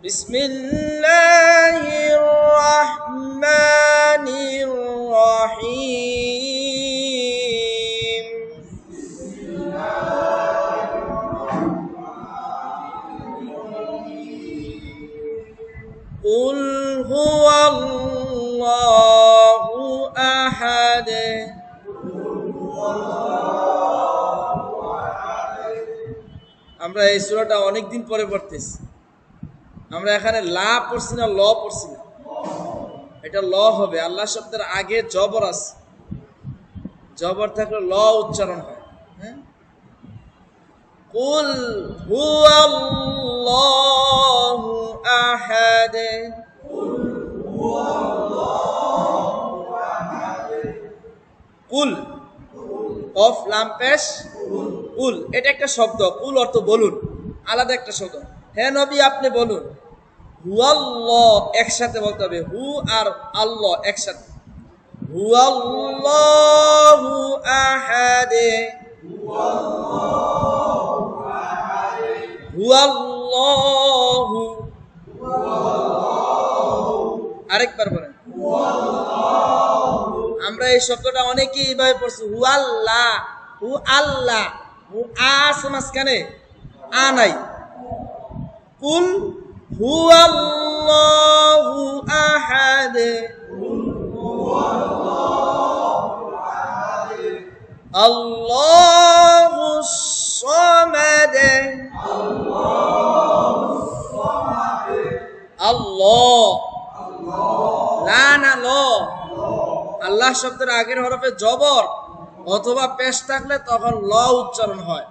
বিসমিল্লাহির রহমানির রহিম। কুল হুয়াল্লাহু আহাদ। আমরা এই সূরাটা অনেকদিন পরে পড়তেছি। আমরা এখানে লা পড়ছি না ল পড়ছি না, এটা ল হবে। আল্লাহ শব্দের আগে জবর আছে, জবর থাকলে ল উচ্চারণ হয়। হ্যাঁ, কুল হুয়াল্লাহু আহাদ। কুল, কফ লাম পেশ, কুল এটা একটা শব্দ। কুল অর্থ বলুন, আলাদা একটা শব্দ। হে নবী আপনি বলুন। হুয়াল্লাহ একসাথে বলতে হবে, হু আর আল্লাহ একসাথে। হুয়াল্লাহু আহাদ। হুয়াল্লাহু, আরেকবার বলেন। আমরা এই শব্দটা অনেকেই এইভাবে পড়ছি, হু আল্লাহ, হু আল্লাহ, হু আস মাঝখানে আ নাই। কুল হুয়াল্লাহু আহাদ। আল্লাহুস সামাদ। আল্লাহ, লা না ল। আল্লাহ শব্দের আগের হরফে জবর অথবা পেশ থাকলে তখন ল উচ্চারণ হয়,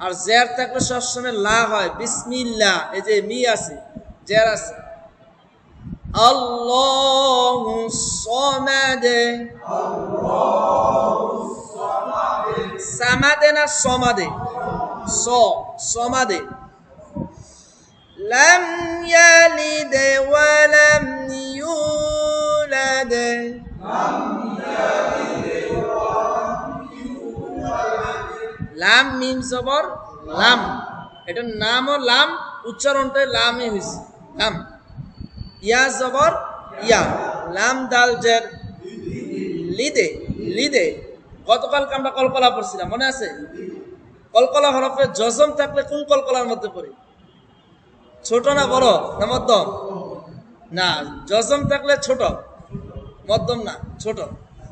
আর জের থাকলে সবসময় লা হয়। বিসমিল্লাহ, এই যে মি আছে, জের আছে। আল্লাহুস সামাদ। সামাদে না সমাদে? সমাদে। লাম ইয়ালিদ ওয়া লাম ইউলাদ। লাম মিম জবর লাম, এটার নামও লাম, উচ্চারণটাই লামই হয়েছে, লাম। ইয়া জবর ইয়া, লাম দাল জের লিদে, লিদে। গতকালকে আমরা কলকলা পড়ছিলাম, মনে আছে? কলকলা হরফে জজম থাকলে কোন কলকলার মধ্যে পড়ে? ছোট না বড় না মধ্যম? না, জজম থাকলে ছোট, মধ্যম না, ছোট।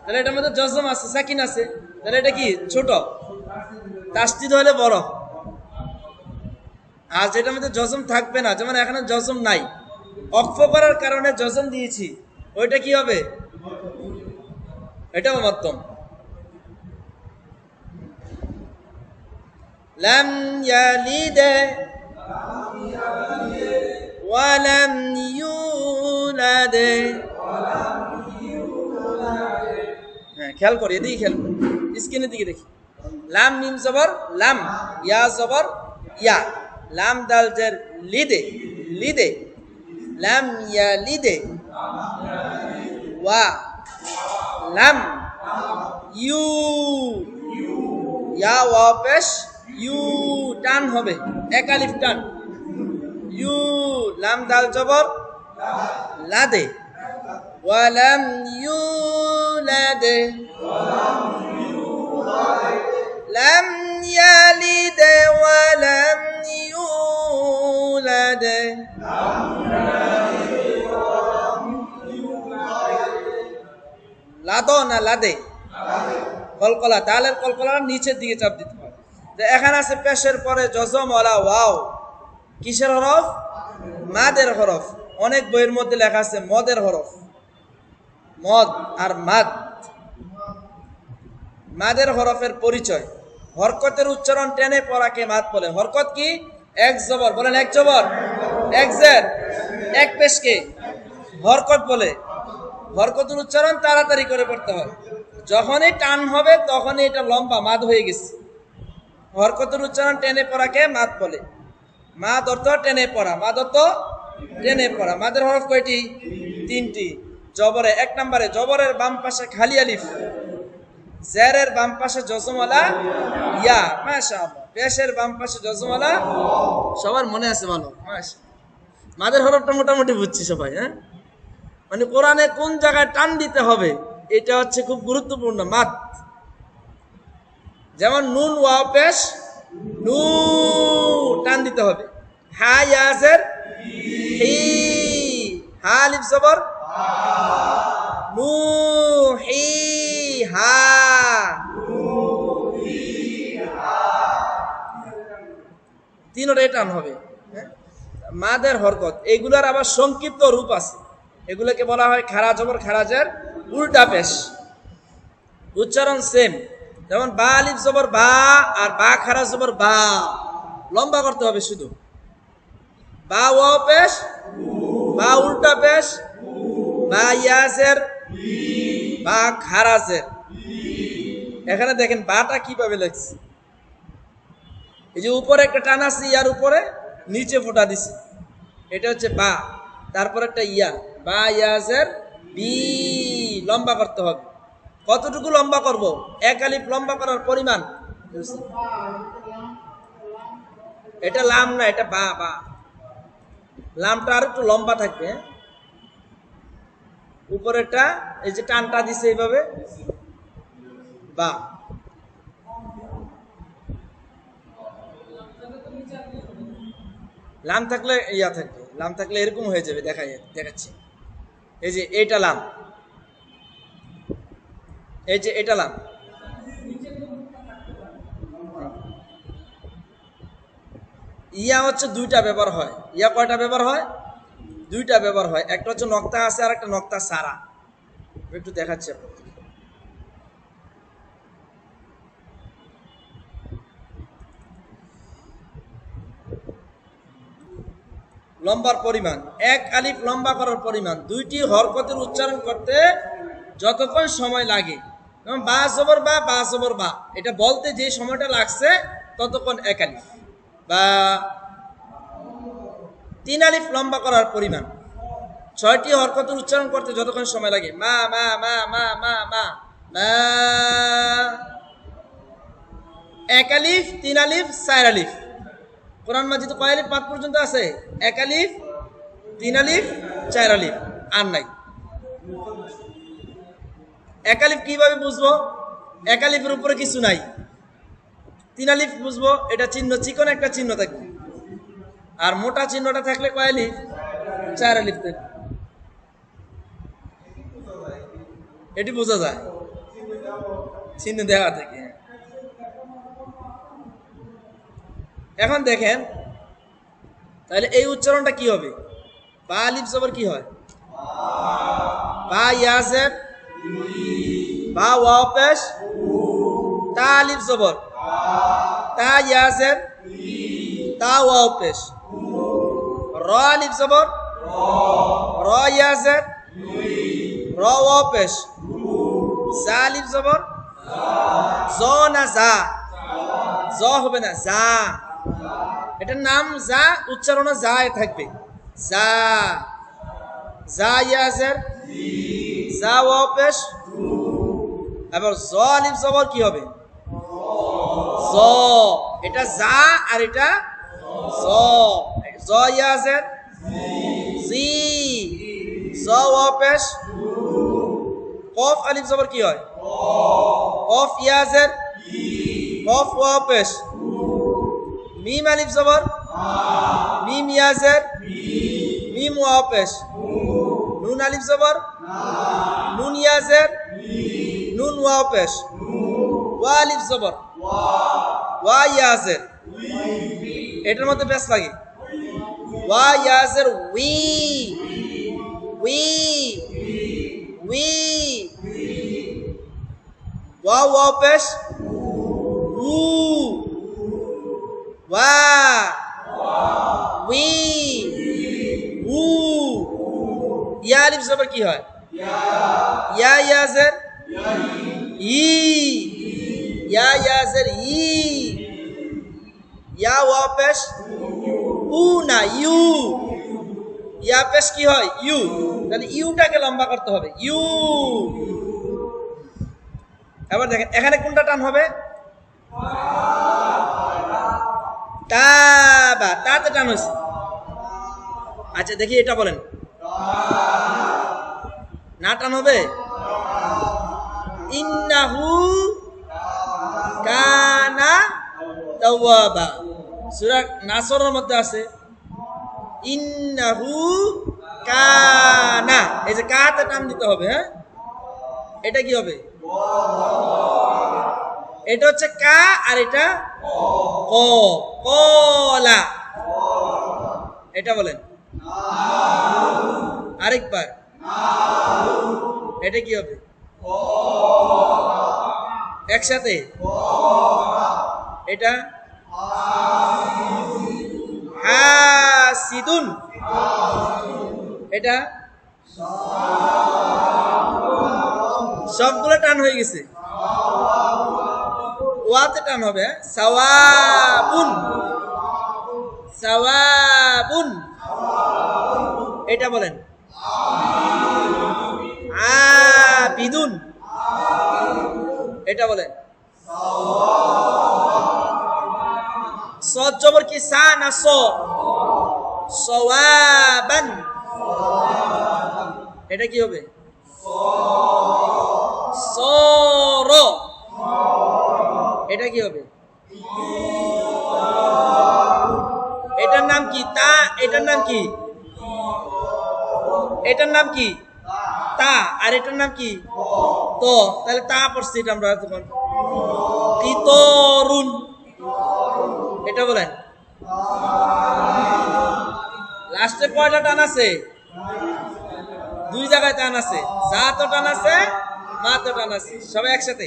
তাহলে এটার মধ্যে জজম আছে, সাকিন আছে, তাহলে এটা কি? ছোট। তাসদিদ হলে বড়। আর যেটার মধ্যে জজম থাকবে না, যেমন এখানে জজম নাই, অক্ফ করার কারণে জজম দিয়েছি, ওইটা কি হবে? এটাও মধ্যম। লাম ইয়ালিদ ওয়া লাম ইউলাদ। হ্যাঁ, খেয়াল করি, এদিকে খেয়াল করি, স্ক্রিনের দিকে দেখি। লাম মিম জবর লাম, ইয়া জবর ইয়া, লাম দাল জের লিদে, লিদে। লাম ইয়ালিদে ওয়া লাম ইউ, ইয়া ওয়া পেশ ইউ, টান হবে, এক আলিফ টান, ইউ। লাম দাল জবর লাদে, ওয়া লাম ইউলাদ। লাম ইয়ালিদ ওয়া লাম ইউলাদ। লাদো না লাদে? কলকলা, দালের কলকলার নিচের দিকে চাপ দিতে হয়। এখানে আছে পেশের পরে জজম ওয়ালা ওয়াও, কিসের হরফ? মাদের হরফ। অনেক বইয়ের মধ্যে লেখা আছে মদের হরফ, মদ আর মাদ। মাদের হরফের পরিচয়, হরকতের উচ্চারণ টেনে পড়াকে মাদ বলে। হরকত কি? এক জবর, বলেন এক জবর, এক জের, এক পেশকে হরকত বলে। হরকতের উচ্চারণ তাড়াতাড়ি করে পড়তে হয়, যখনই টান হবে তখনই এটা লম্বা মাদ হয়ে গেছে। হরকতের উচ্চারণ টেনে পড়াকে মাদ বলে। মাদ অর্থ টেনে পড়া, মাদ অর্থ টেনে পড়া। মাদের হরফ কয়টি? তিনটি। জবরে এক নম্বরে, জবরের বাম পাশে খালি আলিফ, জেরের বাম পাশে জজমওয়ালা ইয়া, মাশাআল্লাহ। পেশের বাম পাশে জজমওয়ালা, সবার মনে আছে ভালো, মাশাআল্লাহ। মাদের হরফটা মোটামুটি বুঝছি সবাই, হ্যাঁ? মানে কোরআনে কোন জায়গায় টান দিতে হবে এটা হচ্ছে খুব গুরুত্বপূর্ণ মাদ। যেমন নুন ওয়াও পেশ, নু টান দিতে হবে। হা ইয়াজের হি, হা আলিফ জবর নু, হি হা। তিনটাই টান হবে, হ্যাঁ? মাদের হরকত এগুলার আবার সংক্ষিপ্ত রূপ আছে, এগুলোকে বলা হয় খারা জবর খারাজের উল্টা পেশ। উচ্চারণ সেম, যেমন বা আলিফ জবর বা আর বা খারা জবর বা, লম্বা করতে হবে শুধু। বা ওয়াও পেশ, বা উল্টা পেশ, বা ইয়াজের, বা খারাজের। এখানে দেখেন বাটা কিভাবে লেখছে, এই যে উপরে একটা টান আছে ইয়ার উপরে, নিচে ফোঁটা দিছে, এটা হচ্ছে বা। তারপর একটা ইয়া, বা ইয়াজের বি, লম্বা করতে হবে। কতটুকু লম্বা করব? এক আলিফ লম্বা করার পরিমাণ। এটা লাম না, এটা বা। বা লামটা আর একটু লম্বা থাকবে, হ্যাঁ? উপরেরটা এই যে টানটা দিছে এইভাবে, বা। লাম থাকলে ইয়া থাকবে, লাম থাকলে এরকম হয়ে যাবে, দেখাচ্ছি। এই যে এইটা লাম, এই যে এটা লাম। ইয়া হচ্ছে দুইটা ব্যবহার হয়। ইয়া কয়টা ব্যবহার হয়? দুইটা ব্যবহার হয়। একটা হচ্ছে নক্তা আছে আর একটা নক্তা সারা। একটু দেখাচ্ছি আপনাকে। লম্বার পরিমাণ, এক আলিফ লম্বা করার পরিমাণ, দুইটি হরকতের উচ্চারণ করতে যতক্ষণ সময় লাগে, যেমন বা জবর বা, বা জবর বা, এটা বলতে যে সময়টা লাগছে ততক্ষণ এক আলিফ। বা তিন আলিফ লম্বা করার পরিমাণ, ছয়টি হরকতের উচ্চারণ করতে যতক্ষণ সময় লাগে, মা মা মা মা মা মা মা। এক আলিফ, তিন আলিফ, চার আলিফ। কোরআন মাজিদে কয় আলিফ মাদ পর্যন্ত আছে? এক আলিফ, তিন আলিফ, চার আলিফ, আর নাই। এক আলিফ কিভাবে বুঝবো? এক আলিফের উপরে কিছু নাই। তিন আলিফ বুঝবো, এটা চিহ্ন, চিকন একটা চিহ্ন থাকবে। আর মোটা চিহ্নটা থাকলে কয় আলিফ? চার আলিফ থাকবে। এটি বোঝা যায় চিহ্ন দেওয়া থেকে। এখন দেখেন তাহলে এই উচ্চারণটা কি হবে? বা আলিফ জবর কি হয়? বা ইয়াজের, বা ওয়াও পেশ, তা আলিফ জবর, তা ইয়াজের, তা ওয়াও পেশ, র আলিফ জবর, র ইয়াজের, র ওয়াও পেশ, জা আলিফ জবর, জ না জা? জ হবে না, জা। এটার নাম জা, উচ্চারণ জা থাকবে, জা। জা ইয়াজের, জা ওয়াও পেশ। এবার জ আলিফ জবর কি হবে? জ। এটা জা আর এটা জ। জ ইয়াজের, জি। জ ওয়াও পেশ। কফ আলিফ জবর কি হয়? কফ ইয়াজের, কফ ওয়াও পেশ। মিম আলিফ জবর, মিম ইয়াজের, মিম ওয়াও পেশ। নুন আলিফ জবর, নুন ইয়াজের, নুন ওয়াও পেশ। ওয়া আলিফ জবর, ওয়া ইয়াজের, এটার মধ্যে পেশ লাগে। ওয়া ইয়াজের উই, উই, উই। ওয়া ওয়াও পেশ, উ, ওয়া, উই, উ। ইয়া আলিফ জবর কি হয়? ইয়া ইয়াজের, ই, ইয়া ইয়াজের ই। ইয়া ওয়া পেশ, উ না ইউ। ইয়া পেশ কি হয়? ইউ। তাহলে ইউটাকে লম্বা করতে হবে, ইউ। এবার দেখেন এখানে কোনটা টান হবে? তাবা, তাতে টান হয়েছে। আচ্ছা দেখি এটা বলেন, না টান হবে? ইন্নাহু কানা তাওয়াবা, সূরা নাসরের মধ্যে আছে ইন্নাহু কানা, এই যে কাতে টান দিতে হবে। হ্যাঁ, এটা কি হবে? এটা হচ্ছে কা, আর এটা ক, কলা। এটা বলেন আরেকবার, এটা কি হবে? একসাথে এটা হাসিদুন, এটা সবগুলো টান হয়ে গেছে, ওয়াতে টান হবে। সাওয়াবুন, সাওয়াবুন। এটা বলেন আবিদুন, এটা বলেন সদ জবর কি সা না স, সওয়াবান, এটা কি হবে? সর, এটা কি হবে? এটার নাম কি? তা। এটার নাম কি? এটার নাম কি? তা। আর এটার নাম কি? তো। তাহলে তা পড়ছি এটা আমরা তখন কিতরুন, এটা বলেন লাস্টে কয়টা টান আছে? দুই জায়গায় টান আছে, যা তো টান আছে, মা তো টান আছে, সবাই একসাথে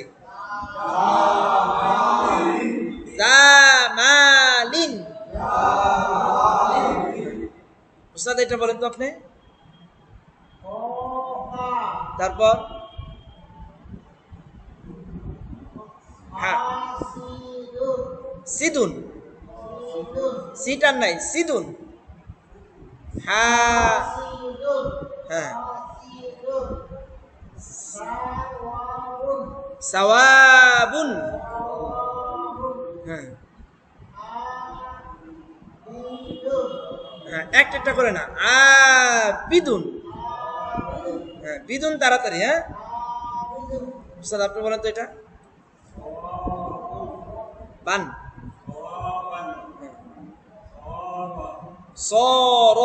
জামালিন। উস্তাদ এটা বলেন তো আপনি। তারপর হ্যাঁ, সিদুন, সিটার নাই, সিদুন। হ্যাঁ হ্যাঁ, সাওয়াবুন। হ্যাঁ হ্যাঁ, একটা একটা করে না, বিদুন। হ্যাঁ, বিদুন তাড়াতাড়ি। হ্যাঁ উস্তাদ আপনি বলেন তো এটা। বান, সর,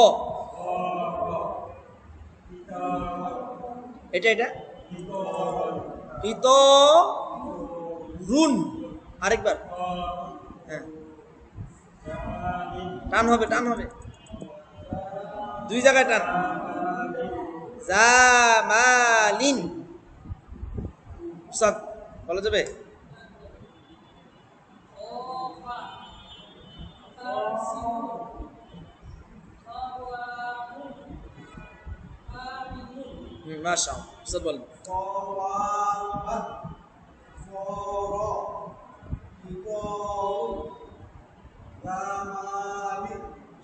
এটা এটা রুন। আরেকবার। হ্যাঁ, টান হবে, টান হবে, দুই জায়গায় টান। জামালিন। উস্তাদ বলা যাবে? মাশাআল্লাহ, উস্তাদ বলেন।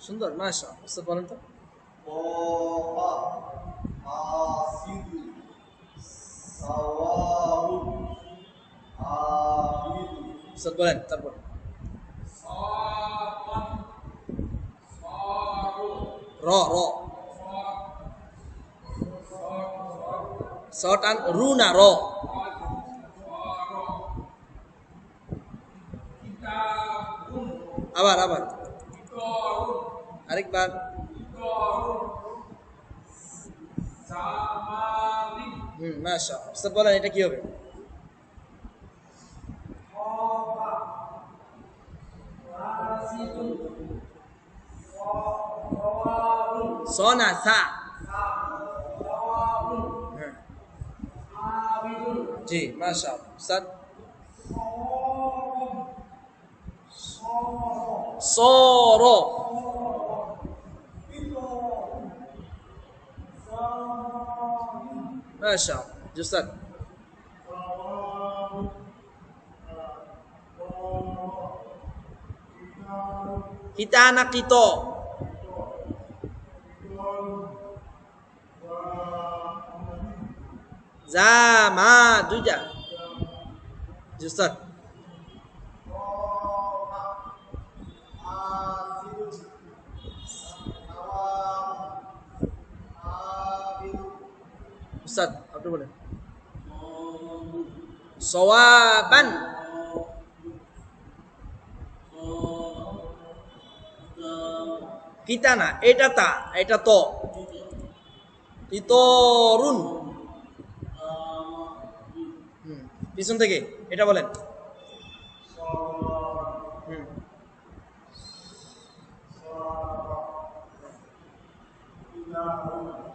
সুন্দর, মাশাআল্লাহ, উস্তাদ বলেন তো। উস্তাদ বলেন তারপর। র, র, স টান, রু না, র। আবার আবার, আরেকবার। মাশাআল্লাহ, উস্তাদ বলেন এটা কি হবে? স না, সা। হ্যাঁ জি, মাশাআল্লাহ, উস্তাদ। সর, মাশাআল্লাহ, জি উস্তাদ। কিতা না কিত? জামা, দুইটা। জি উস্তাদ। উস্তাদ আপনি বলেন সওয়াবান কিতা না এটা তা এটা তো ইতরুন পিছন থেকে এটা বলেন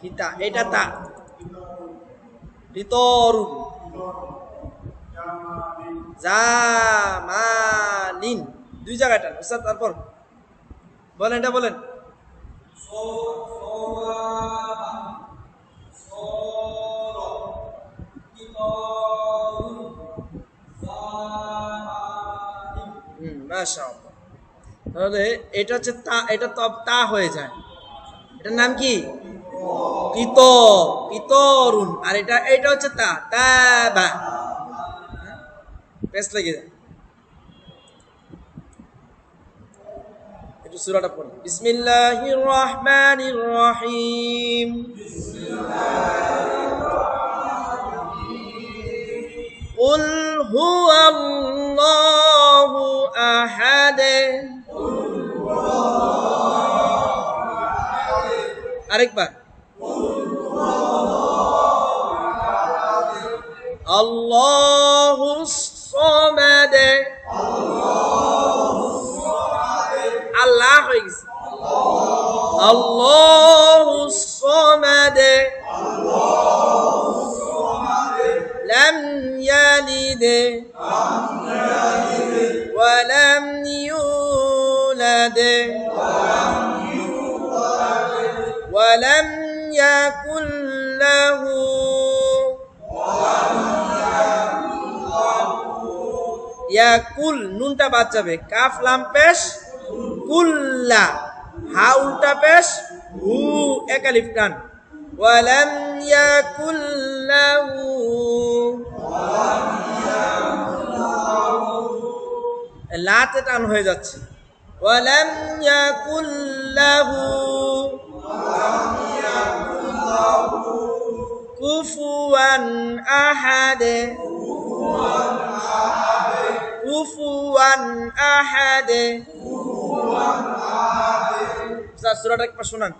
কিতা এটা তা ইতরুন জামানিন দুই জায়গাটা উস্তাদ তারপর বলেন এটা বলেন মাশাআল্লাহ তাহলে এটা হচ্ছে তা এটা তো তা হয়ে যায় এটার নাম কি কিতরুন আর এটা হচ্ছে তা তাবা পেস্ট লেগে যায় একটু সূরাটা পড়ুন বিসমিল্লাহির রহমানির রহিম কুল হুয়াল্লাহু আহাদ আরেকবার আল্লাহুস সামাদ আল্লাহ হয়ে গেছে আল্লাহুস সামাদ লাম ইয়ালিদ ওয়া লাম ইউলাদ ওয়া লাম ইয়াকুল লাহু ইয়াকুল নুনটা বাদ যাবে কাফ লাম পেশ কুল্লা হা উল্টা পেশ হু এক আলিফ টান ওয়ালাম ইয়াকুল লাহু লাতে টান হয়ে যাচ্ছে ওয়ালাম ইয়াকুল লাহু কুফুয়ান আহাদ কুফুয়ান আহাদ সূরাটা একবার শুনান